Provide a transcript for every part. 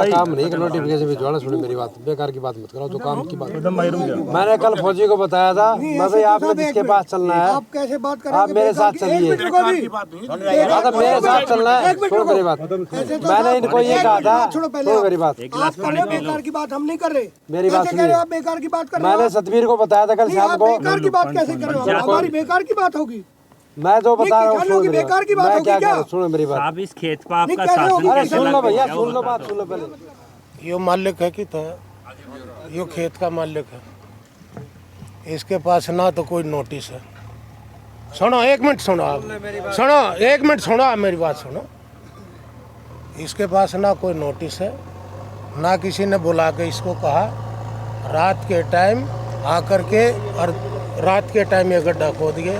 काम नहीं, नोटिफिकेशन भिजवाना। सुनो मेरी बात, बेकार की बात मत करो, जो काम की बात। मैंने कल फौजी को बताया था, मैं भाई आपने जिसके पास चलना है आप कैसे बात करें? आप मेरे साथ चलिए। मेरे साथ चलना है, सुनो मेरी बात। मैंने इनको ये कहा था, सुनो मेरी बात। बेकार की बात हम नहीं कर रहे। मेरी बात सुनिए, आप बेकार की बात कर रहे हो। मैंने सतवीर को बताया था कल शाम को। बेकार की बात कैसे कर रहे हो? हमारी बेकार की बात होगी। मैं जो बता रहा हूँ, सुनो बेकार की बात मैं होगी क्या क्या? कह, सुनो मेरी बात। आप इस खेत पर आपका कैसे शासन होगी? अरे कैसे सुन लो लागू भैया, किया, सुन वो लो बता बात, दो। सुन लो पहले। यो मालिक है कि तो यो खेत का मालिक है, इसके पास ना तो कोई नोटिस है। सुनो एक मिनट, सुनो आप, सुनो एक मिनट, सुनो आप मेरी बात सुनो। इसके पास ना कोई नोटिस है, ना किसी ने बुला के इसको कहा रात के टाइम आकर के, और रात के टाइम ये गड्ढा खोद दिए।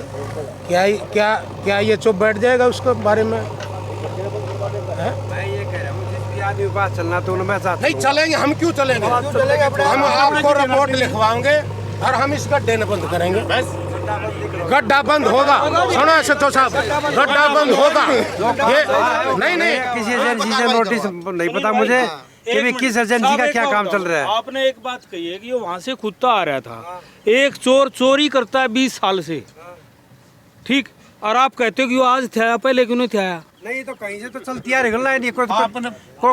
क्या ये चुप बैठ जाएगा उसके बारे में? मैं ये कह रहा हूँ, जिस भी आदमी के पास चलना तो उनमें साथ नहीं चलेंगे, हम क्यों चलेंगे? हम आपको रिपोर्ट लिखवाएंगे और हम इस गड्ढे न बंद करेंगे। गड्ढा बंद होगा, सुनो सतो साहब, गड्ढा बंद होगा। ये नहीं किसी एजेंसी से नोटिस नहीं पता मुझे कि भी किस एजेंसी का क्या काम चल रहा है। आपने एक बात कही है कि वो वहाँ से खुदता आ रहा था। एक चोर चोरी करता है 20 साल से, ठीक, और आप कहते हो कि वो आज थे, पहले क्यों नहीं थे? नहीं तो कहीं से तो चलती है, निकलना है नहीं। कोई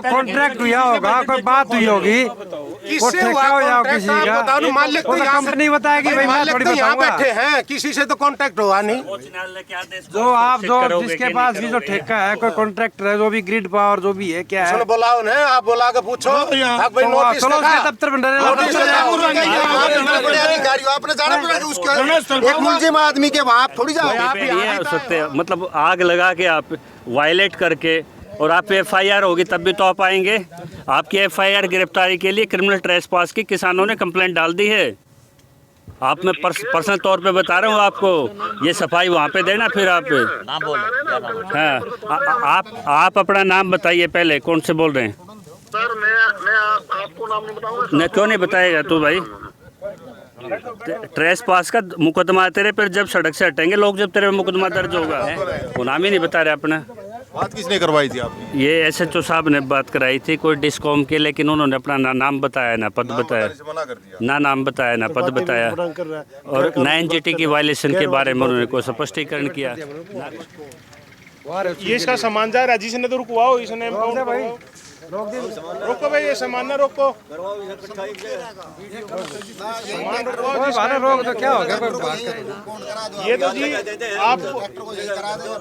कॉन्ट्रैक्ट हुआ होगा, कोई बात हुई होगी, कोई ठेका हो जाओ किसी का, मालिक तो कंपनी बताएगी भाई, मैं थोड़ी यहाँ बताऊंगा। बैठे हैं, किसी से तो कांटेक्ट हुआ नहीं। जो आप जो जिसके पास भी जो ठेका है, कोई कॉन्ट्रैक्टर है, जो भी ग्रिड पावर जो भी है, क्या है, चलो बुलाओ ना, आप बुला के पूछो। भाई नोटिस चलो उसके दफ्तर में आपने जाना पड़ेगा उसके, एक मुलजिम आदमी के वहाँ आप थोड़ी जाओ। ये हो सकते हैं, मतलब आग लगा के आप वायलेट करके, और आप पे FIR होगी तब भी तो आप आएंगे। आपकी FIR गिरफ्तारी के लिए क्रिमिनल ट्रेसपास की किसानों ने कंप्लेंट डाल दी है। आप मैं पर्सनल तौर पे बता रहा हूँ आपको, ये सफाई वहाँ पे देना। फिर आप हाँ, आप अपना नाम बताइए पहले, कौन से बोल रहे हैं? सर मैं आपको नाम नहीं बताऊंगा। नहीं, क्यों नहीं बताएगा तू भाई? ट्रेस पास का मुकदमा तेरे पर जब सड़क से हटेंगे लोग, जब तेरे पे मुकदमा दर्ज होगा। वो नाम ही नहीं बता रहे अपना। बात किसने करवाई थी आपने? ये SHO साहब ने बात कराई थी कोई डिस्कॉम के, लेकिन उन्होंने अपना नाम बताया ना पद बताया, मना कर दिया ना नाम बताया ना पद बताया, और ना NGT की वायलेशन के बारे में उन्होंने कोई स्पष्टीकरण किया। ये इसका सामान जा रहा है, जिसने तो रुकवाओ, इसने रोको भाई, ये सामान ना रोको, सामान रोक तो क्या हो गया? ये तो जी आप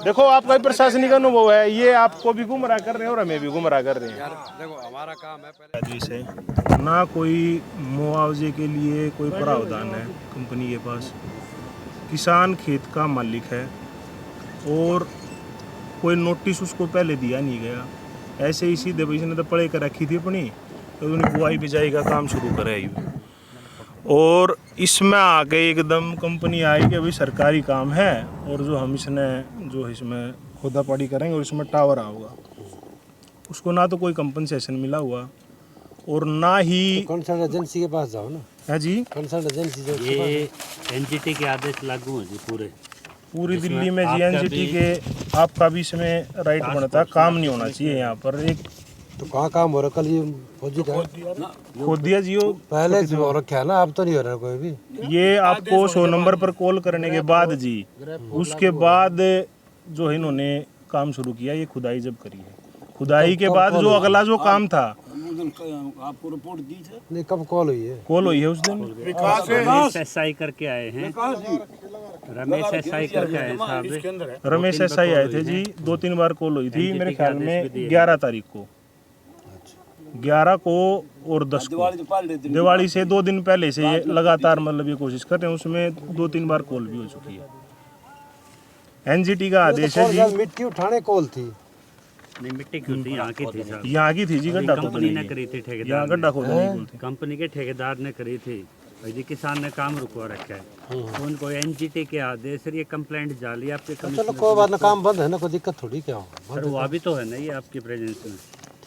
देखो, आपका भी प्रशासनिक अनुभव है, ये आपको भी गुमराह कर रहे हैं और हमें भी गुमराह कर रहे हैं। देखो हमारा काम है पहले से ना कोई मुआवजे के लिए कोई प्रावधान है कंपनी के पास। किसान खेत का मालिक है और कोई नोटिस उसको पहले दिया नहीं गया, ऐसे ही सीधे भाई ने तो पढ़े कर रखी थी अपनी, तो उन्हें बुआई बिजाई का काम शुरू कराई। और इसमें आके एकदम कंपनी आई कि भाई सरकारी काम है, और जो इसमें खोदापाड़ी करेंगे और इसमें टावर आऊगा, उसको ना तो कोई कंपनसेशन मिला हुआ और ना ही कंसर्न एजेंसी के पास जाओ ना। है जी, कंसर्न एजेंसी जो ये NGT के आदेश लागू हैं जी पूरी दिल्ली में जी NGT के आपका भी इसमें राइट बनता है, काम नहीं होना चाहिए यहाँ पर। एक तो कहाँ काम हो रहा? कल ये फौजी का खोद दिया जियो, पहले जो हो रखा है ना, अब तो नहीं हो रहा कोई भी। ये आपको 100 नंबर पर कॉल करने के बाद जी, उसके बाद जो है इन्होंने काम शुरू किया, ये खुदाई जब करी है, खुदाई के बाद जो अगला जो काम था, आपको रिपोर्ट दी थी? नहीं, कब कॉल हुई है? कॉल हुई है उस दिन। रमेश SI करके आए हैं, रमेश SI करके आए साहब, रमेश SI आए थे जी, 2-3 बार कॉल हुई थी मेरे ख्याल में 11 तारीख को, 11 को और 10 को, दिवाली से 2 दिन पहले से ये लगातार मतलब ये कोशिश कर रहे हैं, उसमें 2-3 बार कॉल भी हो चुकी है। NGT का आदेश है जी। मिट्टी उठाने कॉल थी? नहीं, मिट्टी क्यों थी? यहाँ की थी साहब, यहाँ की थी जी, गड्ढा कंपनी ने करी थी, ठेकेदार यहाँ गड्ढा खोदने की कॉल थी। कंपनी के ठेकेदार ने करी थी, और ये किसान ने काम रुकवा रखा है, तो उनको NGT के आदेश से ये कंप्लेंट डाली आपके चलो कोई बात ना, काम बंद है ना, कोई दिक्कत थोड़ी क्या होगा। सर वो अभी तो है ना, ये आपकी प्रेजेंस में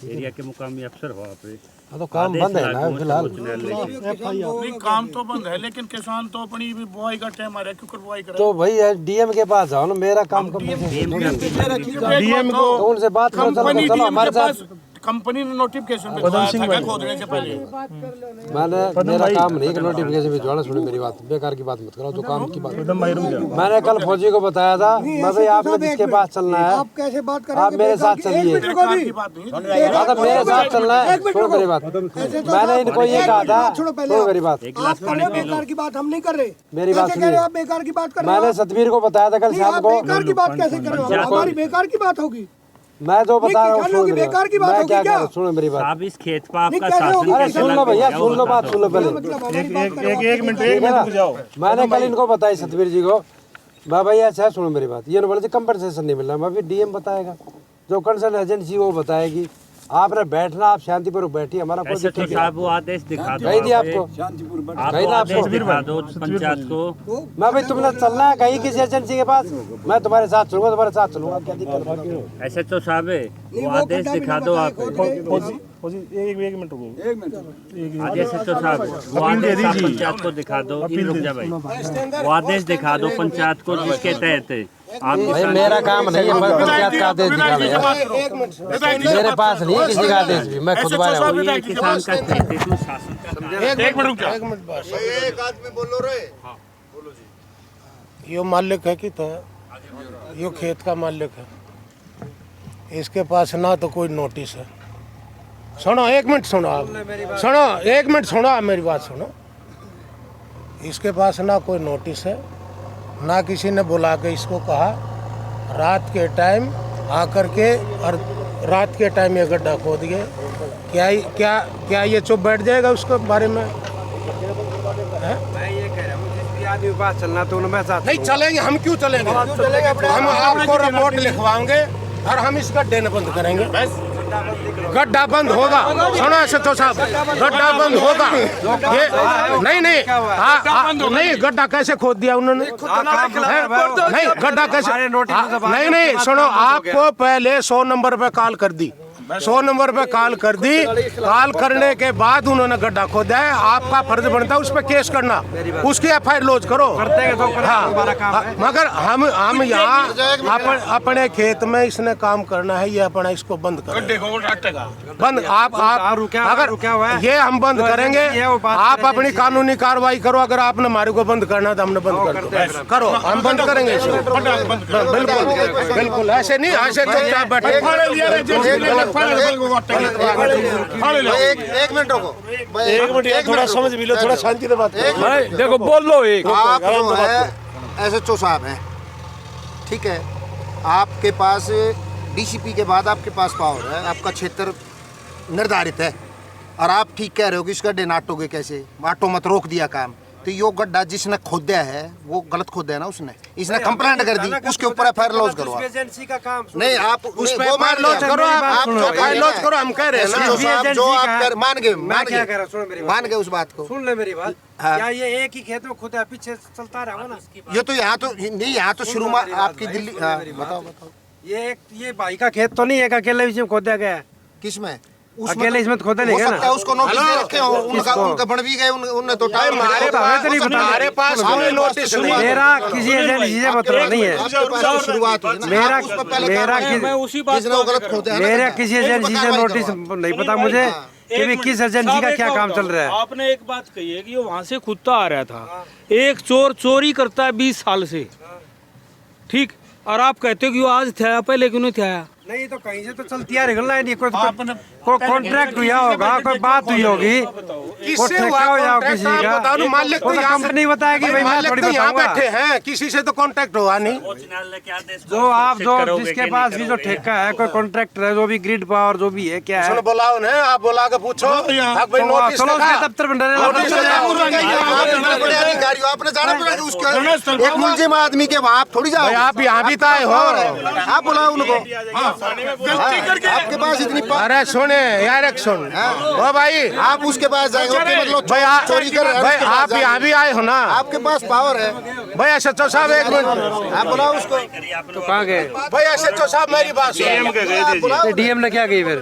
एरिया के मुकामी अफसर हो आप। तो काम बंद है ना फिलहाल। नहीं, काम तो बंद है, लेकिन किसान तो अपनी भी बुआई का टाइम आ रहा है, क्यों बुआई करे? तो भाई DM के पास जाओ ना, मेरा काम कब DM को तो उनसे बात करो, चलो हमारे साथ कंपनी ने नोटिफिकेशन बताया था खोदने से पहले। मेरा काम नहीं कि नोटिफिकेशन भिजवाना। सुनो मेरी बात, बेकार की बात मत कराओ, तो काम की बात। मैंने कल फौजी को बताया था, मैं भाई आपने जिसके पास चलना है आप कैसे बात आप मेरे साथ चलिए। मेरे साथ चलना है। सुनो मेरी बात, मैंने इनको ये कहा था, सुनो मेरी बात, आप कर रहे हो बेकार की बात, हम नहीं कर रहे। मेरी बात कैसे कह रहे हो आप बेकार की बात कर रहे हो? मैंने सतवीर को बताया था कल नहीं, शाम आप को। बेकार की बात कैसे कर रहे हो? हमारी बेकार की बात होगी। मैं जो बता रहा हूँ, किसानों की बेकार की बात मैं होगी क्या क्या? कह रहा हूँ, सुनो मेरी बात। आप इस खेत पर आपका कैसे शासन होगा? अरे कैसे सुन लो लग भैया, गया, सुन वो लो बता बात, दो। सुन लो पहले। एक मिनट रुक जाओ। मैंने कल इनको बताई सतवीर जी को, मैं भैया अच्छा है, सुनो मेरी बात। ये बोले कंपनसेशन नहीं मिल रहा, मैं भी डीएम बताएगा, जो कंसर्न एजेंसी वो बताएगी। आपने बैठना, आप शांतिपूर्वक बैठिए, हमारा कोई ऐसे तो दिक्कत नहीं। साहब वो आदेश दिखा दो। कही दी आपको, आप कही वो ना आदेश आपको। दिखा दो पंचायत को। मैं भाई तुमने चलना है कहीं किसी एजेंसी के पास, मैं तुम्हारे साथ चलूंगा, तुम्हारे साथ चलूंगा, क्या दिक्कत है? ऐसे तो साहब है, वो आदेश दिखा दो आप। एक मिनट रुको। आदेश तो साहब वो आदेश आप पंचायत को दिखा दो। रुक जा भाई, वो आदेश दिखा दो पंचायत को जिसके तहत आप भाई मेरा काम नहीं है, मैं पंचायत का आदेश दिखा रहे। मेरे पास नहीं है किसी का आदेश भी, मैं खुद बाया हूँ। ये किसान का खेत है, इसमें शासन का काम है। एक मिनट बस। एक आदमी बोलो रे। यो मालिक है कि तो यो खेत का मालिक है, इसके पास ना तो कोई नोटिस है। सुनो एक मिनट, सुनो आप, सुनो एक मिनट, सुनो आप मेरी बात सुनो। इसके पास ना कोई नोटिस है, ना किसी ने बुला के इसको कहा रात के टाइम आकर के, और रात के टाइम ये गड्ढा खोद गए। क्या ये चुप बैठ जाएगा उसके बारे में? मैं ये कह रहा हूँ, जिस भी आदमी के पास चलना तो उनमें साथ नहीं चलेंगे, हम क्यों चलेंगे? हम आपको रिपोर्ट लिखवाएंगे और हम इस गड्ढे न बंद करेंगे। गड्ढा बंद होगा। सुनो सतो साहब, गड्ढा बंद होगा। ये नहीं नहीं गड्ढा कैसे खोद दिया उन्होंने? नहीं गड्ढा कैसे? नहीं सुनो, आपको पहले 100 नंबर पे कॉल कर दी, 100 नंबर पे कॉल कर दी। कॉल करने के बाद उन्होंने गड्ढा खोदा है, आपका फर्ज बनता है उस पर केस करना, उसकी एफआईआर लॉन्च करो। हाँ, मगर हम यहाँ अपने खेत में इसने काम करना है, ये अपना इसको बंद करो। बंद आप अगर ये हम बंद करेंगे, आप अपनी कानूनी कार्रवाई करो। अगर आपने हमारे को बंद करना तो हमने बंद कर करो, हम बंद करेंगे इसको। बिल्कुल बिल्कुल ऐसे नहीं, ऐसे चुपचाप बैठे। एक मिनट रुको, एक मिनट थोड़ा समझ भी लो, थोड़ा शांति से बात करो। देखो बोल लो एक। आप जो है SHO साहब हैं, ठीक है, आपके पास DCP के बाद आपके पास पावर है, आपका क्षेत्र निर्धारित है, और आप ठीक कह रहे हो कि इस गड्ढे नाटोगे कैसे, बाटो मत, रोक दिया काम। तो यो गड्ढा जिसने खोदा है वो गलत खोदा है ना, उसने, इसने कंप्लेंट कर दी, उसके ऊपर एफआईआर लॉन्च करो। एजेंसी का काम नहीं आप उस पे एफआईआर लॉन्च करो, आप लॉन्च करो, हम कह रहे हैं ना। जो आप मान गए, मान गए उस बात को। सुन ले मेरी बात। हाँ। क्या ये एक ही खेत में खुदा पीछे चलता रहा ना? ये तो यहाँ तो नहीं, यहाँ तो शुरू में आपकी दिल्ली। हाँ, बताओ ये भाई का खेत तो नहीं है, अकेले इसमें खोदा गया है? किसमें? अकेले इसमें खोदा नहीं हो गया सकता है ना? उसको नोटिस दे रखे हो, उनका बन भी गए, उनने तो टाइम हमारे पास कोई नोटिस नहीं। मेरा किसी एजेंसी से मतलब नहीं है। शुरुआत हुई मेरा किसी एजेंसी से नोटिस नहीं पता मुझे कि भी किस एजेंसी का क्या काम चल रहा है। आपने एक बात कही है कि वो वहाँ से खुदता आ रहा था। एक चोर चोरी करता है 20 साल से, ठीक, और आप कहते हो कि वो आज थे, पहले क्यों नहीं थे? नहीं तो कहीं से तो चलती है, निकलना है नहीं। कोई कॉन्ट्रैक्ट हुआ होगा, कोई बात हुई होगी, कोई ठेका हो जाओ किसी का, मालिक वो तो कंपनी बताएगी भाई, मैं थोड़ी यहाँ बताऊंगा। बैठे हैं, किसी से तो कांटेक्ट हुआ नहीं। जो आप जो जिसके पास भी जो ठेका है, कोई कॉन्ट्रैक्टर है, जो भी ग्रिड पावर जो भी है, क्या है, सुनो बुलाओ ना, आप बुला के पूछो। चलो उसके दफ्तर में डरे अधिकारी आपने जाना पड़ा कि उसके एक मुलजिम आदमी के वहाँ आप थोड़ी जाओ। आप यहाँ भी तो आए हो, आप बुलाओ उनको। आपके पास इतनी अरे सुने यार, एक सुन ओ भाई, आप उसके पास जाएंगे, मतलब भाई चोरी कर, भाई आप यहाँ भी आए हो ना, आपके पास पावर है भाई। SHO साहब एक मिनट, आप बुलाओ उसको। तो कहाँ गए? भाई SHO साहब मेरी बात सुनो। डीएम ने क्या की फिर?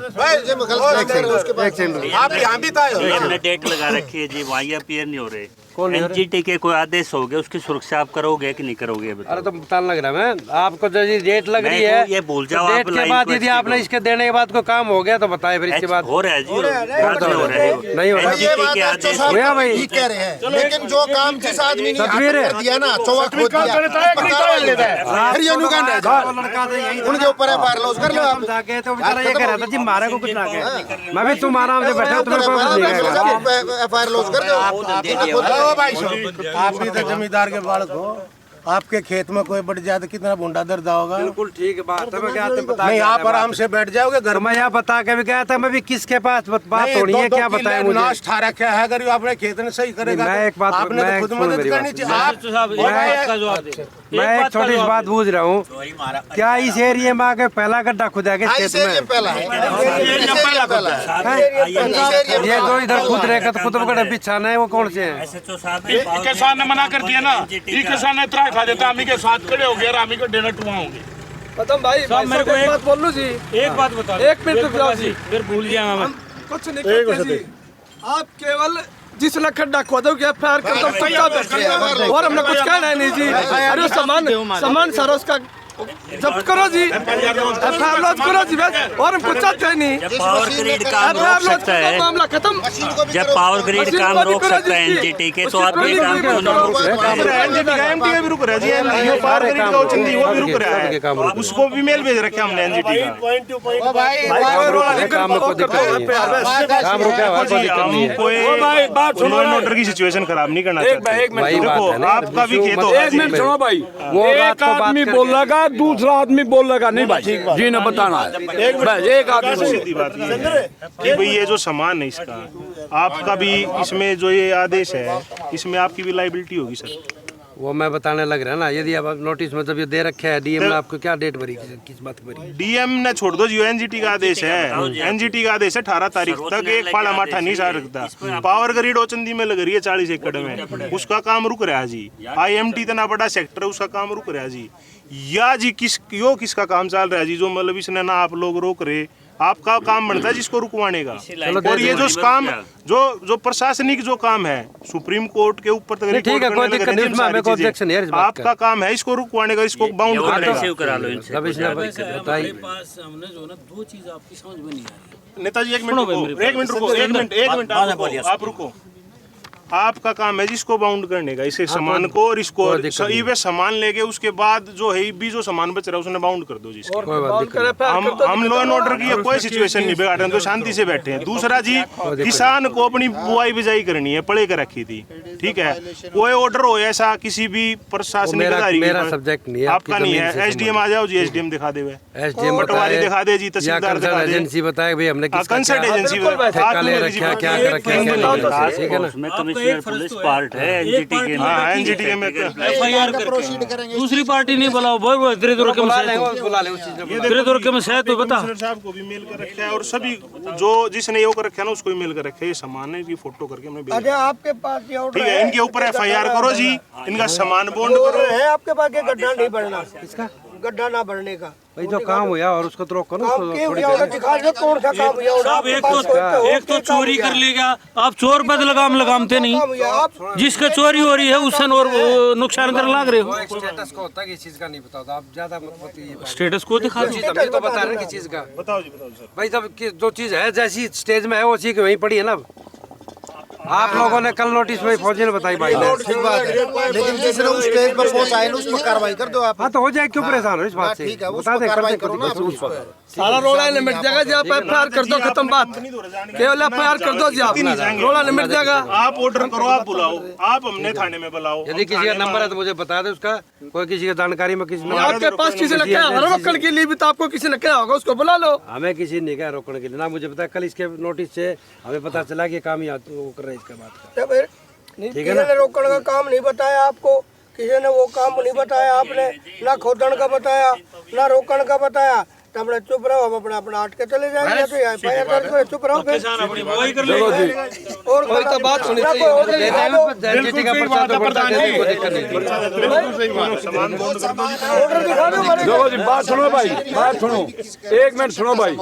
आप यहाँ भी तो आए हो। हमने डेट लगा रखी है जी, वहाँ अपीयर नहीं हो रहे। NGT के कोई आदेश हो गया, उसकी सुरक्षा आप करोगे कि नहीं करोगे? अरे तो पता लग रहा है, मैं आपको जो डेट लग रही है, ये भूल जाओ, डेट आप के बाद यदि आपने इसके देने के बाद कोई काम हो गया तो बताए फिर इसके बाद। हो रहा है जी, बाद में हो रहा है। नहीं हो रहा ये बात है, चो साहब भैया भाई। ठीक कह रहे हैं, लेकिन जो काम जिस आदमी ने तस्वीर है। कर दिया ना, चौवा खोद दिया, पर कार्रवाई लेता है, फिर ये नुकसान रह जाए। उनके ऊपर एफआईआर लॉस कर लो आप। जाके तो बेचारा ये कह रहा था जी मारे को कुछ ना कहे, मैं भी तुम आराम से बैठा तुम्हें कोई कुछ नहीं कहेगा। एफआईआर लॉस कर दो। आप भी तो जमींदार के बालक हो, आपके खेत में कोई बढ़ जाए तो कितना भुंडा दर्द होगा। बिल्कुल ठीक बात है, मैं क्या बता नहीं, आप आराम से बैठ जाओगे घर तो मैं यहाँ बता के भी गया था, मैं भी किसके पास बात होनी है क्या बताया मुझे। नाश ठा रखा है, अगर आपने खेत में सही करेगा मैं एक बात आपने तो खुद मदद करनी चाहिए। मैं एक छोटी सी बात पूछ रहा हूँ, क्या इस एरिया में आके पहला गड्ढा खुदा के खेत में पहला है ये जो इधर खुद रहेगा तो खुद बिछाना है वो कौन से है? किसान ने मना कर दिया ना, ये किसान ने इतना खा देता, हम ही के साथ खड़े हो गए, हम ही को डेढ़ टुआ होंगे। खत्म भाई, मेरे को एक बात बोल लूं जी, एक बात बता, एक मिनट रुक जाओ जी, फिर भूल गया मैं। कुछ नहीं करते जी, आप केवल जिसने खड्डा खोदोगे एफआईआर कर दो, और हमने कुछ कहना नहीं जी। अरे सामान सारा उसका जब्त करो जी, एफआईआर लॉन्च करो जी, बस, और हम कुछ चाहते नहीं। जब पावर ग्रिड काम रोक सकता है, मामला खत्म। जब पावर ग्रिड काम रोक सकता है एनजीटी के, तो आप ये काम क्यों नहीं रोक सकते? एनजीटी का भी रुक रहा है जी, ये पावर ग्रिड का चंदी वो भी रुक रहा है, उसको भी मेल भेज रखे हमने एनजीटी का। काम में कोई दिक्कत नहीं है, काम रुका है, कोई दिक्कत नहीं है। कोई लॉ एंड ऑर्डर की सिचुएशन खराब नहीं करना चाहते। वही बात देखो है ना, आपका भी खेत मतलब होगा एक जी। मिनट सुनो भाई, वो बात एक को बात आदमी करके- बोलेगा, दूसरा आदमी बोलेगा नहीं भाई जी, ने बताना है, बस एक आदमी सीधी बात ये है कि भाई ये जो सामान है इसका, आपका भी इसमें जो ये आदेश है, इसमें आपकी भी लाइबिलिटी होगी सर। वो मैं बताने लग रहा है ना, यदि आप नोटिस में जब ये दे रखे है डीएम ने आपको क्या डेट भरी, किस बात की भरी? डीएम ने छोड़ दो जी, एनजीटी का आदेश है, एनजीटी का आदेश है 18 तारीख तक एक फाड़ा माठा नहीं जा सकता। पावर ग्रिड ओचंदी में लग रही है 40 एकड़ में, उसका काम रुक रहा है जी। आईएमटी इतना बड़ा सेक्टर है, उसका काम रुक रहा है जी। या जी किसका काम चल रहा है जी, जो मतलब इसने ना आप लोग रोक रहे, आपका काम बनता है जिसको रुकवाने का। और ये जो काम जो प्रशासनिक जो काम है, सुप्रीम कोर्ट के ऊपर तक ठीक है, कोई दिक्कत नहीं, इसमें हमें कोई objection नहीं है इस बात का। आपका काम है इसको रुकवाने का, इसको बाउंड करने का। रिसीव करा लो इनसे। अब इसने बताइए, हमने जो ना दो चीज आपकी समझ में नहीं आ रही। नेताजी एक मिनट आप रुको। आपका काम है जिसको बाउंड करने का, इसे सामान को, और इसको सही वे सामान लेके उसके बाद जो है भी जो सामान बच रहा है उसने बाउंड कर दो जी। कोई बात दिक्कत हम लॉ एंड ऑर्डर की कोई सिचुएशन नहीं बिगाड़ रहे, तो शांति से बैठे हैं। दूसरा जी, किसान को अपनी बुआई बिजाई करनी है, पड़े कर रखी थी, ठीक है। कोई ऑर्डर हो ऐसा किसी भी प्रशासनिक अधिकारी मेरा सब्जेक्ट नहीं है, आपका नहीं है। एसडीएम आ जाओ जी, एसडीएम दिखा दे, एसडीएम पटवारी दिखा दे जी, तहसीलदार दिखा दे, एजेंसी बताए भाई हमने किसका कंसर्ट क्या एजेंसी ठेका ले रखा, क्या कर रखा है, क्या नहीं कर रखा है, ठीक है ना। उसमें कमिश्नर पुलिस पार्ट है एनजीटी के में। हाँ, एनजीटी के में एफआईआर करके दूसरी पार्टी नहीं बुलाओ, बहुत धीरे धीरे बुला लेंगे, बुला ले उस चीज में। धीरे धीरे में शायद तो बता। कमिश्नर साहब को भी मेल कर रखा है, और सभी जो जिसने ये कर रखा है ना उसको भी मेल कर रखा है। ये सामान है, ये फोटो करके हमने भेजा। अच्छा, आपके पास ये ऑर्डर ठीक है, इनके ऊपर एफआईआर करो जी, इनका सामान बॉन्ड करो। है आपके पास ये गड्ढा नहीं बढ़ना, इसका गड्ढा ना बढ़ने का भाई जो काम हुआ और उसको तो रोको ना, काम के हुआ होगा, दिखा दो कौन सा काम हुआ होगा। आपके पास एक तो चोरी कर लेगा, आप चोर पर लगामते नहीं, काम हुआ, आप जिसका चोरी हो रही है उससे और नुकसान कर लाग रहे हो। स्टेटस को होता है, किस चीज का नहीं बताओ, आप ज्यादा मत बताइए। स्टेटस को दिखा दो। हम तो बता रहे हैं किस चीज का। बताओ जी, बताओ सर। भाई जब जो चीज है जैसी स्टेज में है वो चीज वहीं पड़ी है ना। आप लोगों ने कल नोटिस में फौजी ने बताई भाई ने। ठीक बात है, लेकिन जिसने उस स्टेज पर पहुंचा है ना, उस पर कार्रवाई कर दो आप। हाँ तो हो जाए, क्यों परेशान हो इस बात से, ठीक है, उस बता पर दे, कर कार्रवाई दे करो ना आप उस पर। सारा रोड़ा निमट जाएगा जी, आप एफआईआर कर दो, खत्म बात। केवल एफआईआर कर दो जी, आप रोड़ा निमट जाएगा। आप ऑर्डर करो, आप बुलाओ, आप हमने थाने में बुलाओ। यदि किसी का नंबर है तो मुझे बता दे उसका, कोई किसी की जानकारी में किसी ने आपके पास किसी ने क्या रोकने के लिए भी तो आपको किसी ने क्या होगा, उसको बुला लो। हमें किसी ने क्या रोकने के लिए ना, मुझे पता है कल इसके नोटिस से हमें पता चला कि काम ही वो कर रहे हैं इसका बात का। तो फिर किसी ने रोकने का काम नहीं बताया आपको, किसी ने वो काम नहीं बताया, आपने ना खोदन का बताया ना रोकने का बताया, तो अपने चुप रहो, हम अपना अपना हट के चले जाएंगे। तो एफआईआर दर्ज करो, चुप रहो फिर। और कोई तो बात होनी चाहिए। ऑर्डर दिखा दो हमारे। देखो जी, बात सुनो भाई, बात सुनो, एक मिनट सुनो भाई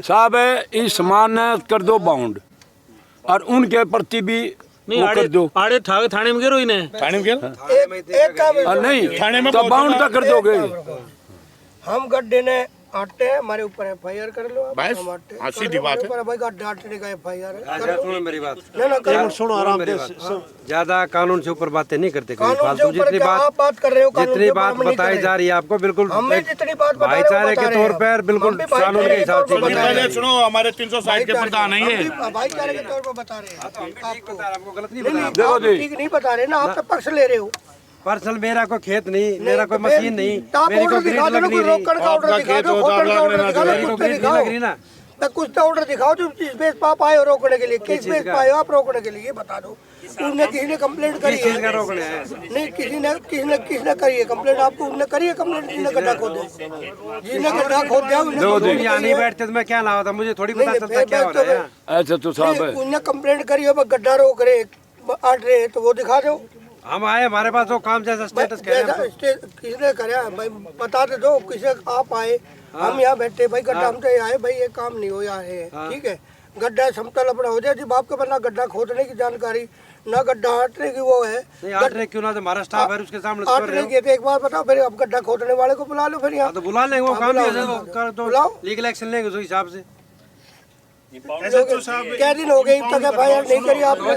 साहब, इस सामान कर दो बाउंड, और उनके प्रति भी नहीं वो कर दो। आड़े थाने में गिरो इन्हें। थाने में क्या? एक काम नहीं, थाने में तो बाउंड तक कर दोगे। हम गड्ढे ने आटे हैं हमारे ऊपर FIR कर लो आप। बस, हम आटे हाँ, कर सीधी लो, बात हमारे है। ऊपर भाई गड्ढा आटने का FIR है। कर अच्छा लो। सुनो मेरी बात, ना ना कर लो। सुनो आराम मेरी से बात, ज्यादा कानून से ऊपर बातें नहीं करते कभी कानून से फालतू। ऊपर जितनी क्या आप बात कर रहे हो? कानून जितनी के ऊपर बात हम नहीं कर बताई रहे। जा रही है आपको बिल्कुल हमें एक जितनी बात बता रहे हो भाईचारे बता के रहे तौर हैं। पर बिल्कुल हम भी कानून भाईचारे के हिसाब से तौर पर बता बता रहे रहे हैं। हैं। सुनो हमारे 360 के प्रधान है ये। हम भी भाईचारे के तौर पर बता रहे हैं आपको। आपको गलत नहीं नहीं, बता नहीं, आप ठीक नहीं बता रहे ना, आप तो पक्ष ले रहे हो। पर्सनल मेरा कोई खेत नहीं, मेरा कोई तो मशीन नहीं, आप मेरी कोई ऑर्डर ग्रिड दिखा दो लग ना, कोई नहीं रही, रोकड़ का ऑर्डर आपका दिखा खेत दो, हो तो खोदड़ का आप ऑर्डर लगने दिखा दो, मेरी कुछ कोई तो ग्रिड नहीं दिखाओ। लग रही ना। तो कुछ तो ऑर्डर दिखाओ जो किस बेस पे आप आए हो रोकने के लिए, किस बेस पे आए हो आप रोकने के लिए, ये बता दो। उसने किसी ने कंप्लेंट करी किस चीज का है? रोकने है? नहीं, किसने करी है कंप्लेंट? आपको उनने करी है कंप्लेंट? जिसने गड्ढा खोदा, जिसने गड्ढा खोद दिया उन्हें दो कंप्लेंट यहाँ करी नहीं है। बैठते तो मैं क्या ना होता, मुझे थोड़ी नहीं, पता नहीं, चलता क्या हो रहा है यहाँ। ऐसा तो साहब है। उनने कंप्लेंट करी है, बस गड्ढा रोक रहे आट रहे, तो वो दिखा दो। हम आए, हमारे पास वो काम जैसा स्टेटस कह रहे हैं। किसने करा भाई बता दे दो, किसे आप आए, हम यहाँ बैठे भाई गड्ढा हम तो आए भाई, ये काम नहीं हो यहाँ है, ठीक है। गड्ढा समतल अपना हो जाए, जब आपके पास ना गड्ढा खोदने की जानकारी ना गड्ढा आटने की वो है। नहीं आठ रहे क्यों ना, तो हमारा स्टाफ है उसके सामने तो कर रहे आटने हो। की तो एक बार बताओ, फिर आप गड्ढा खोदने वाले को बुला लो फिर यहाँ। हाँ, तो बुला लेंगे, वो हाँ, काम भी बुलाओ, ऐसे वो कर दो, बुलाओ। लीगल एक्शन लेंगे उस हिसाब से। क्या दिन हो गए तक FIR नहीं करी आपने?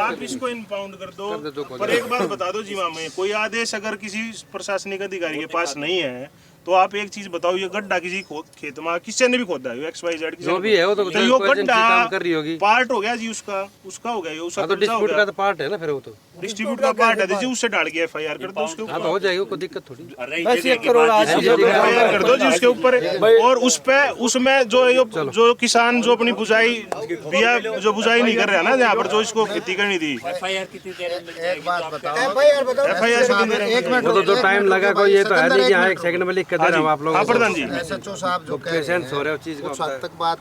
आप इसको इम्पाउंड कर दो। पर एक बात बता दो जीवा में, कोई आदेश अगर किसी प्रशासनिक अधिकारी के पास नहीं है तो आप एक चीज बताओ, ये गड्ढा किसी खेत में किसी ने भी खोदा है, XYZ जो भी है वो तो ये कोई एजेंसी गड्ढा काम कर रही होगी। पार्ट हो गया जी उसका हो गया, ये उसका हाँ तो कब्जा हो डिस्प्यूट गया। का तो पार्ट है ना फिर वो तो। डिस्ट्रीब्यूट का पार्ट है जी, उससे डाल के FIR कर दो उसके हाँ ऊपर। तो हो जाएगी, कोई दिक्कत थोड़ी। बस 1 करोड़ FIR कर दो जी उसके ऊपर। और उस पे उसमें जो किसान जो अपनी बुझाई बिया जो बुझाई नहीं कर रहा ना, जहाँ पर जो इसको खेती करनी थी, एक बात बताओ, FIR बताओ। FIR से कितने एक मिनट वो तो जो टाइम लगा कोई ये तो है नहीं कि यहाँ एक सेकंड में लिख कर दे रहा हूँ आप लोगों हाँ को। प्रधान जी। SHO साहब जो कह पेशेंस रहे हो रहे हैं हो चीज का कुछ होता हद है। तक बात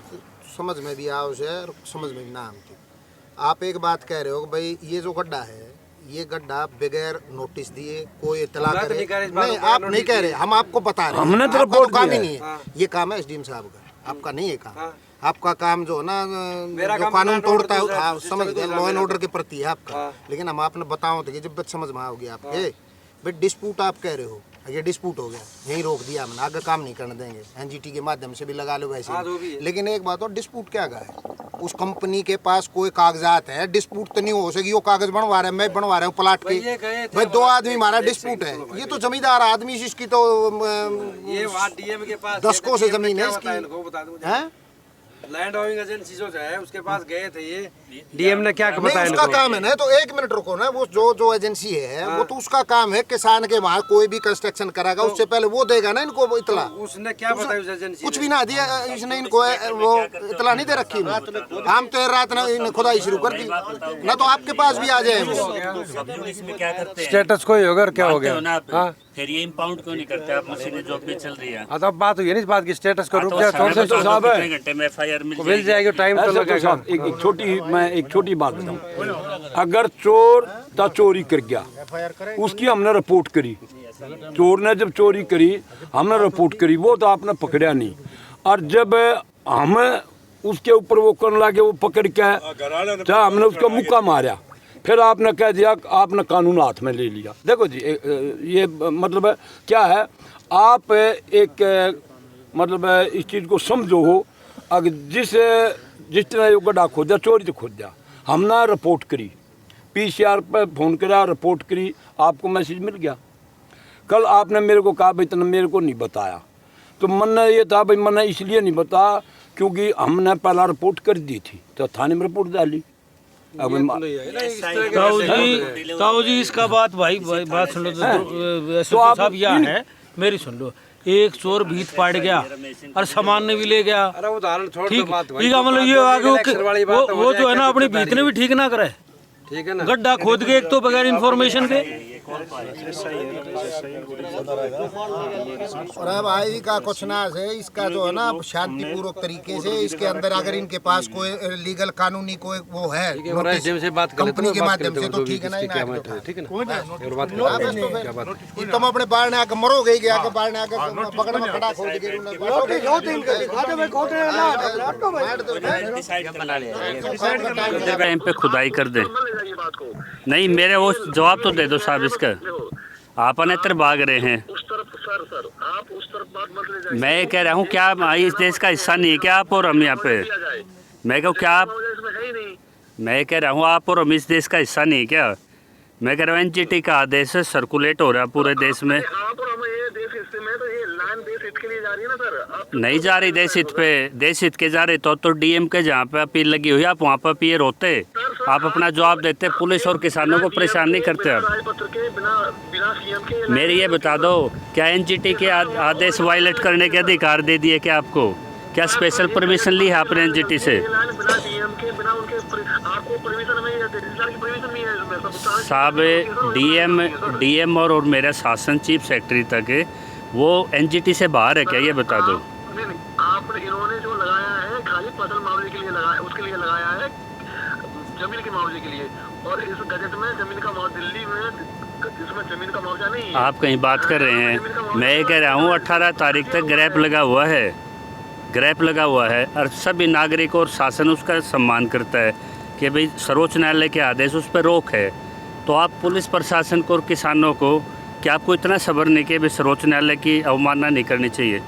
समझ में भी आ उसे और समझ में भी ना आती। आप एक बात कह रहे हो कि भाई ये जो गड्ढा है, ये गड्ढा बगैर नोटिस दिए कोई इतला बात करे नहीं कर रहे इस बात नहीं, को, आप नोटिस नहीं कह रहे, हम आपको बता रहे हैं। हमने तो आपका रिपोर्ट काम ही किया नहीं है, ये काम है SDM साहब का, आपका नहीं है काम। हाँ। आपका काम जो है ना, मेरा जो काम कानून लॉ एंड ऑर्डर तोड़ता है, दूसरा हाँ है, समझ गए, दूसरा लॉ एंड मेरा ऑर्डर के प्रति है आपका। हाँ। लेकिन हम आपने बताओ तो जब बात समझ में आओगी आपके भाई, डिस्प्यूट आप कह रहे हो, ये डिस्प्यूट हो गया, यहीं रोक दिया हमने, आगे काम नहीं करने देंगे, NGT के माध्यम से भी लगा लो वैसे हाँ, जो भी ही। है। लेकिन एक बात और, डिस्प्यूट क्या है? उस कंपनी के पास कोई कागजात है, डिस्प्यूट तो नहीं हो सकेगी, वो कागज बनवा रहे हैं, मैं बनवा रहा हूँ प्लाट भाई के, ये गए थे भाई 2 आदमी हमारा डिस्प्यूट है, ये तो जमींदार आदमी इसकी तो ये वहाँ डीएम के पास दशकों से जमीन है क्या इसकी। बताया इनको, बता दो मुझे। हैं? लैंड होइंग एजेंसी जो है उसके पास गए थे ये, डीएम ने क्या नहीं बताया उसका इनको? काम है ना, तो 1 मिनट रुको ना, वो जो एजेंसी है वो तो उसका काम है, किसान के वहाँ कोई भी कंस्ट्रक्शन कराएगा उससे पहले वो देगा ना इनको इतला। उसने क्या बताया उस एजेंसी कुछ भी ना दिया इसने इनको, वो इतला नहीं दे रखी। हम तो रात ने खुदाई शुरू कर दी ना, तो आपके पास भी आ जाए वो। इसमें क्या करते हैं? स्टेटस कोई होगा और क्या हो मानते गया? हो ना आप? हाँ फिर ये इम्पाउंड क्यों नहीं करते आप? मशीनें जो भी चल रही है। हाँ तो अब बात हुई है ना इस बात की, स्टेटस को रुक तो जाए, समय थोड़ा सा बता दो साहब है, कितने घंटे में FIR मिल जाएगी, टाइम तो ऐसा तो लगेगा। साहब एक छोटी बात बताऊं, अगर चोर ता चोरी कर गया, उसकी हमने रिपोर्ट करी, चोर ने जब चोरी करी हमने रिपोर्ट करी, वो तो आपने पकड़ा नहीं, और जब हम उसके ऊपर वो करने लगे, वो पकड़ के तो हमने उसका मुक्का मारा, फिर आपने कह दिया, आपने कानून हाथ में ले लिया। देखो जी ये मतलब क्या है, आप एक मतलब इस चीज़ को समझो हो, अगर जिस तरह ये गड्ढा खोदा, चोरी तो खोदा, हमने रिपोर्ट करी, PCR पर फ़ोन करा, रिपोर्ट करी, आपको मैसेज मिल गया। कल आपने मेरे को कहा भाई इतना मेरे को नहीं बताया, तो मन ये था भाई मैंने इसलिए नहीं बताया क्योंकि हमने पहला रिपोर्ट कर दी थी, तो थाने में रिपोर्ट डाली। अब ताऊ जी इसका बात बात सुन लो तो आप साहब यहाँ है, मेरी सुन लो, एक चोर भीत पाट गया और सामान ने भी ले गया, अरे उदाहरण छोड़ दो, ठीक, बात ठीक है, मतलब ये आगे वो जो है ना अपनी भीत ने भी ठीक ना करे, ठीक है ना। गड्ढा खोद के एक तो बगैर इन्फॉर्मेशन के। और अब आई का कुछ ना है, इसका जो है ना शांतिपूर्वक तरीके से, इसके अंदर अगर इनके पास कोई लीगल कानूनी कोई वो है नोटिस से बात कर लेते कंपनी हैं, के बात माध्यम करते से, हैं, तो जो ठीक है ना, भी इन्हें क्या आगे है, ठीक है ना। उठाओ। और बात हाँ, बस तो क्या बात फिर तुम अपने बाढ़ ने आके मरोगे ही, आके बाढ़ ने आके पकड़ में खड़ा खोल के नोटिस हो तो इनका दिखा दो भाई, खोद रहे हैं ना, हटो भाई। जगह पे खुदाई कर दे। नहीं मेरे वो जवाब तो दे दो साहब इसका, आप अनेत्र भाग रहे हैं। उस तरफ सर मैं ये कह रहा हूँ क्या आप इस देश का हिस्सा नहीं है क्या आप और हम यहाँ पे? मैं कहूँ क्या आप, मैं ये कह रहा हूँ आप और हम इस देश का हिस्सा नहीं है क्या? मैं कह रहा हूँ एनजीटी का आदेश सर्कुलेट हो रहा है पूरे देश में। नहीं जा रही देश हित पे, देश हित के जा रहे तो डीएम के जहाँ पे अपील लगी हुई आप वहाँ पे अपील होते, आप अपना जवाब देते, पुलिस और किसानों को परेशान नहीं करते आप। मेरी ये बता दो क्या एनजीटी के आदेश वायलेट करने के अधिकार दे दिए क्या आपको? क्या स्पेशल परमिशन ली है आपने एनजीटी से? साहब डीएम और मेरा शासन चीफ सेक्रेटरी तक है वो एनजीटी से बाहर है क्या ये बता दो। आपने इन्होंने जो लगाया है खाली फसल मुआवजे के लिए लगाया, उसके लिए लगाया है जमीन के मुआवजे के लिए, और इस गजट में जमीन का मुआवजा दिल्ली में इसमें जमीन का मुआवजा नहीं है। आप कहीं बात कर रहे हैं, मैं ये कह रहा हूँ 18 तारीख तक ग्रैप लगा हुआ है, ग्रैप लगा हुआ है और सभी नागरिक और शासन उसका सम्मान करता है कि भाई सर्वोच्च न्यायालय के आदेश उस पर रोक है। तो आप पुलिस प्रशासन को और किसानों को क्या आपको इतना सब्र नहीं कि भाई सर्वोच्च न्यायालय की अवमानना नहीं करनी चाहिए?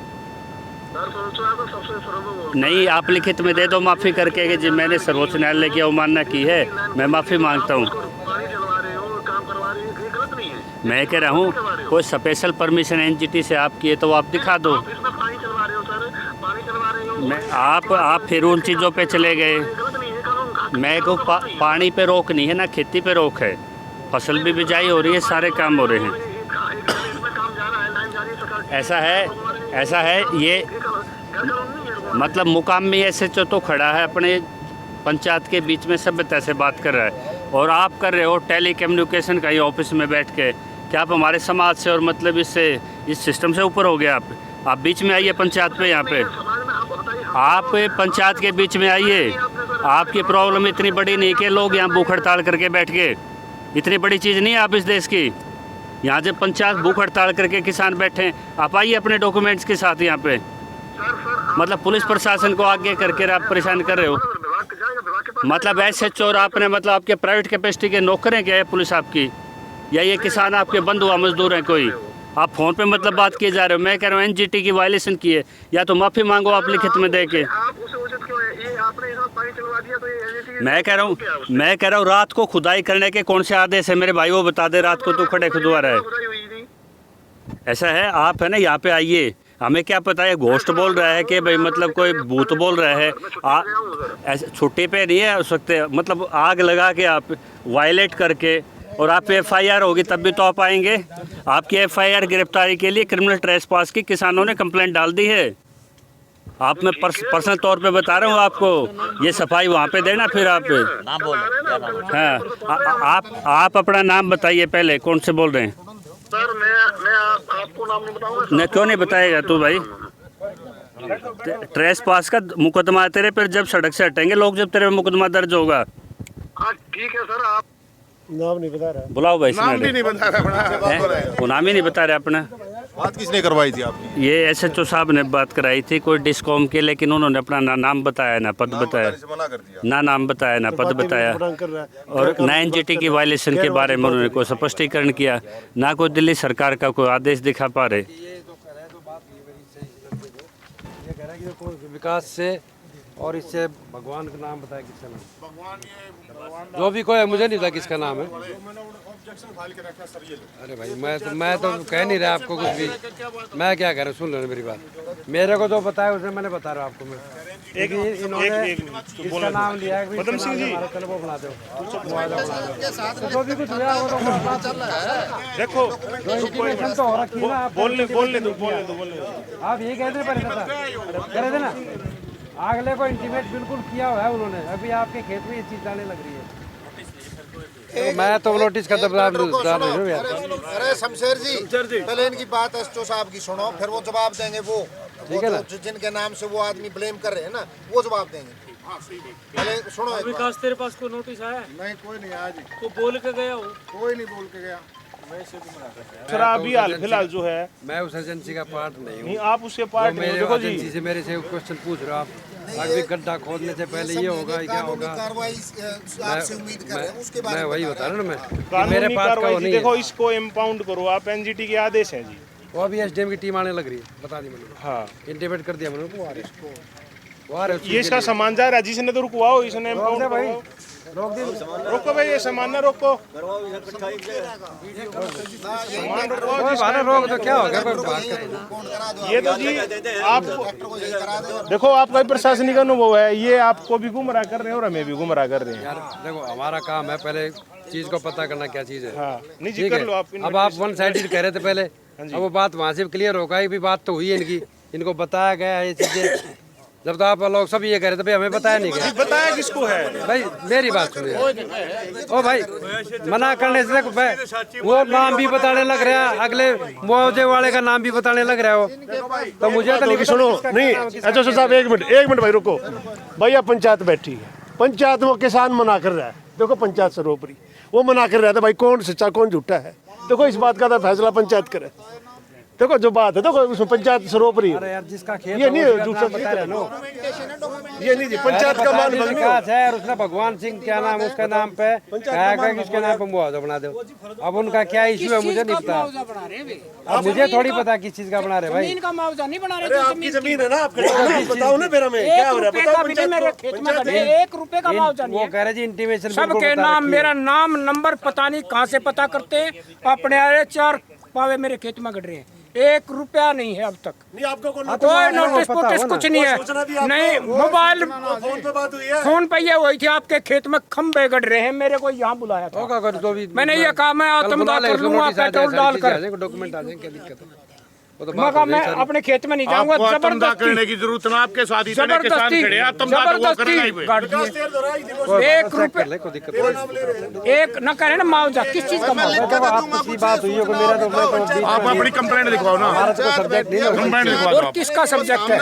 नहीं, आप लिखित में दे दो माफ़ी करके कि जी मैंने सर्वोच्च न्यायालय की अवमानना की है, मैं माफ़ी मांगता हूँ। मैं कह रहा हूँ कोई स्पेशल परमिशन एनजीटी से आप किए तो आप दिखा दो। मैं आप फिर उन चीज़ों पे चले गए। मैं को पानी पे रोक नहीं है ना खेती पे रोक है, फसल भी बिजाई हो रही है, सारे काम हो रहे हैं। ऐसा है ये मतलब मुकामी एसएचओ तो खड़ा है अपने पंचायत के बीच में सभ्यता से बात कर रहा है और आप कर रहे हो टेली कम्युनिकेशन का ही ऑफिस में बैठ के। क्या आप हमारे समाज से और मतलब इससे इस सिस्टम से ऊपर हो गए? आप बीच में आइए पंचायत पे, यहाँ पे आप पंचायत के बीच में आइए। आपकी प्रॉब्लम इतनी बड़ी नहीं कि लोग यहाँ भूख हड़ताल करके बैठ गए, इतनी बड़ी चीज़ नहीं है आप इस देश की। यहाँ जब पंचायत भूख हड़ताल करके किसान बैठे, आप आइए अपने डॉक्यूमेंट्स के साथ यहाँ पे। मतलब पुलिस प्रशासन को आगे करके आप परेशान कर रहे हो। मतलब ऐसे चोर आपने मतलब आपके प्राइवेट कैपेसिटी के नौकर हैं क्या है पुलिस आपकी, या ये किसान आपके बंधु हुआ मजदूर हैं कोई? आप फ़ोन पे मतलब बात किए जा रहे हो। मैं कह रहा हूँ एनजीटी की वायलेशन की है, या तो माफ़ी मांगो आप लिखित में दे के। मैं कह रहा हूँ रात को खुदाई करने के कौन से आदेश है मेरे भाई, वो बता दे। रात को तो खड़े खुदवा रहा है। ऐसा है आप है ना यहाँ पे आइए, हमें क्या पता है घोस्ट बोल रहा है कि भाई मतलब कोई भूत बोल रहा है। ऐसे छुट्टी पे नहीं है हो सकते, मतलब आग लगा के आप वायलेट करके और आप पे एफआईआर होगी तब भी तो आप आएंगे। आपकी एफआईआर गिरफ्तारी के लिए क्रिमिनल ट्रेसपास की किसानों ने कंप्लेंट डाल दी है। आप मैं पर्सनल तौर पे बता रहा हूँ आपको, ये सफाई वहाँ पे देना। फिर आप हाँ आप अपना नाम बताइए पहले, कौन से बोल रहे हैं? सर मैं आपको नाम नहीं बताऊंगा। नहीं क्यों नहीं बताएगा तू भाई? ट्रेस पास का मुकदमा तेरे पर जब सड़क से हटेंगे लोग, जब तेरे पे मुकदमा दर्ज होगा। हाँ ठीक है सर। आप नाम नहीं बता रहा, बुलाओ भाई। नाम भी नहीं बता रहा, वो नाम ही नहीं बता रहे अपना। बात किसने करवाई थी आपकी? ये एसएचओ साहब ने बात कराई थी कोई डिस्कॉम के, लेकिन उन्होंने अपना ना नाम बताया ना पद बताया, मना कर दिया, ना नाम बताया ना पद बताया, और ना एनजीटी की वायलेशन के बारे में उन्होंने कोई स्पष्टीकरण किया, ना कोई दिल्ली सरकार का कोई आदेश दिखा पा रहे। ये कह रहा है कि विकास से और इससे भगवान का नाम बताया, किसका नाम? भगवान जो भी कोई है, मुझे नहीं पता किसका नाम है। अरे भाई मैं तो कह नहीं रहा आपको कुछ भी, मैं क्या कह रहा हूँ, सुन लो मेरी बात। मेरे को जो बताया उसने मैंने बता रहा हूँ आपको। मैं इन्होंने इसका नाम लिया है, वो बना दो जो भी कुछ हुआ वो देखो तो हो रखी है ना। बोलने दो आप ये कहते करे थे ना, अगले को इंटीमेट बिल्कुल किया हुआ है उन्होंने। अभी आपके खेत में ये चीज डालने लग रही है, तो मैं तो नोटिस का दबाव डाल रही हूँ यार। अरे शमशेर जी पहले इनकी बात एसओ साहब की सुनो, फिर वो जवाब देंगे। वो ठीक है ना, जिनके नाम से वो आदमी ब्लेम कर रहे हैं ना, वो जवाब देंगे। पहले सुनो। विकास तेरे पास कोई नोटिस आया? नहीं कोई नहीं आज, तो बोल के गया हो? कोई नहीं बोल के गया। सर अभी हाल फिलहाल जो है, मैं उस एजेंसी का पार्ट नहीं हूँ। नहीं आप उसके पार्ट मेरे देखो जी, एजेंसी से मेरे से क्वेश्चन पूछ रहे हो आप। अभी गड्ढा खोदने से पहले ये होगा, क्या होगा, कार्रवाई आपसे उम्मीद कर रहे हैं, उसके बारे मैं में वही बता रहा हूँ ना। मैं कानूनी मेरे पास का वो कार्रवाई नहीं देखो, है। इसको इम्पाउंड करो आप। एनजीटी के आदेश हैं जी, वो अभी एसडीएम की टीम आने लग रही है, बता दी मैंने, हाँ इंटीमेट कर दिया मैंने, वो आ रहे ये इसका सामान जा रहा है, जिसने तो रुकवाओ, इसने भाई रोको भाई, ये सामान ना रोको, सामान रुकवाओ, रोक तो क्या हो गया। ये तो जी आप देखो, आपका प्रशासनिक अनुभव है, ये आपको भी गुमराह कर रहे हैं और हमें भी गुमराह कर रहे हैं। यार देखो हमारा काम है पहले चीज को पता करना क्या चीज है। हाँ नहीं जी, ठीक कर है, लो आप। अब आप वन साइडेड कह रहे थे पहले, अब वो बात वहाँ से क्लियर हो गई भी, बात तो हुई है इनकी, इनको बताया गया है ये चीजें। जब तो आप लोग सब ये कह रहे थे भाई हमें बताया नहीं गया। बताया किसको है भाई मेरी बात सुनिए, ओ भाई मना करने से वो नाम भी बताने लग रहा है, अगले मुआवजे वाले का नाम भी बताने लग रहा है वो, तो मुझे तो नहीं सुनो नहीं, अच्छा साहब एक मिनट भाई रुको भैया, पंचायत बैठी है, पंचायत में किसान मना कर रहा है, देखो पंचायत सरोपरी वो मना कर रहा था, भाई कौन सच्चा कौन झूठा है, देखो इस बात का तो फैसला पंचायत करे। देखो जो बात है, देखो उसमें पंचायत सरोपरी है, यार जिसका खेत ये नहीं झूठा, ये नहीं जी पंचायत का मान है, और उसने भगवान सिंह क्या नाम उसके नाम पे कहा कि उसके नाम पे मुआवजा बना दो। अब उनका क्या इशू है मुझे नहीं पता, अब मुझे थोड़ी पता किस चीज का बना रहे भाई। का मुआवजा नहीं बना रहे, आपकी जमीन है ना, आपके बताओ ना मेरा में क्या हो रहा है, बताओ पंचायत ₹1 का मुआवजा वो कह रहे जी इंटीमेशन सबके नाम, मेरा नाम नंबर पता नहीं कहाँ से पता करते हैं, अपने आए 4 पावे मेरे खेत में गड़ रहे हैं, ₹1 नहीं है अब तक, नहीं आपको कोई नोटिस पोटिस कुछ नहीं है, नहीं मोबाइल फोन पे बात हुई है, फोन पे ये हुई थी, आपके खेत में खंभे गड़ रहे हैं, मेरे को यहाँ बुलाया था, होगा कर दो भी, मैंने ये कहा मैं आत्मदाह कर लूंगा पेट्रोल डालकर, डॉक्यूमेंट आ जाएंगे, क्या दिक्कत है, वो तो मगर मैं अपने खेत में नहीं जाऊंगा, करने की जरूरत ना, आपके साथ इतने किसान खड़े हैं, जबरदस्ती गाड़ दिए। ₹1 कोई दिक्कत नहीं, एक न करे ना मुआवजा, किस चीज का मुआवजा, आपकी बात हुई है कि मेरा तो मैं तो आप अपनी कंप्लेंट दिखवाओ ना, हमारा तो सब्जेक्ट नहीं है, कंप्लेंट दिखवा दो और आप। किसका सब्जेक्ट है,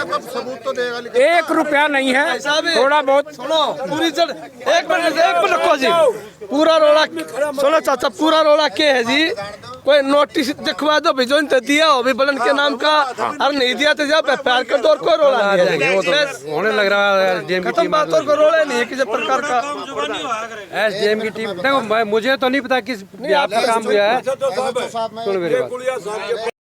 ₹1 नहीं है, थोड़ा बहुत पूरी जड़ एक मिनट रखो जी, पूरा रोड़ा सुनो चाचा, पूरा रोड़ा के है जी, कोई नोटिस दिखवा दो भी, जो दिया हो भी बलन के नाम का, और नहीं दिया तो जब प्यार कर दो, और कोई रोड़ा नहीं है, वो तो होने लग रहा है एसडीएम की टीम, बात और कोई रोड़ा नहीं है किसी प्रकार का। एसडीएम की टीम देखो मुझे तो नहीं पता किस आपका काम हुआ है, सुनो मेरी बात।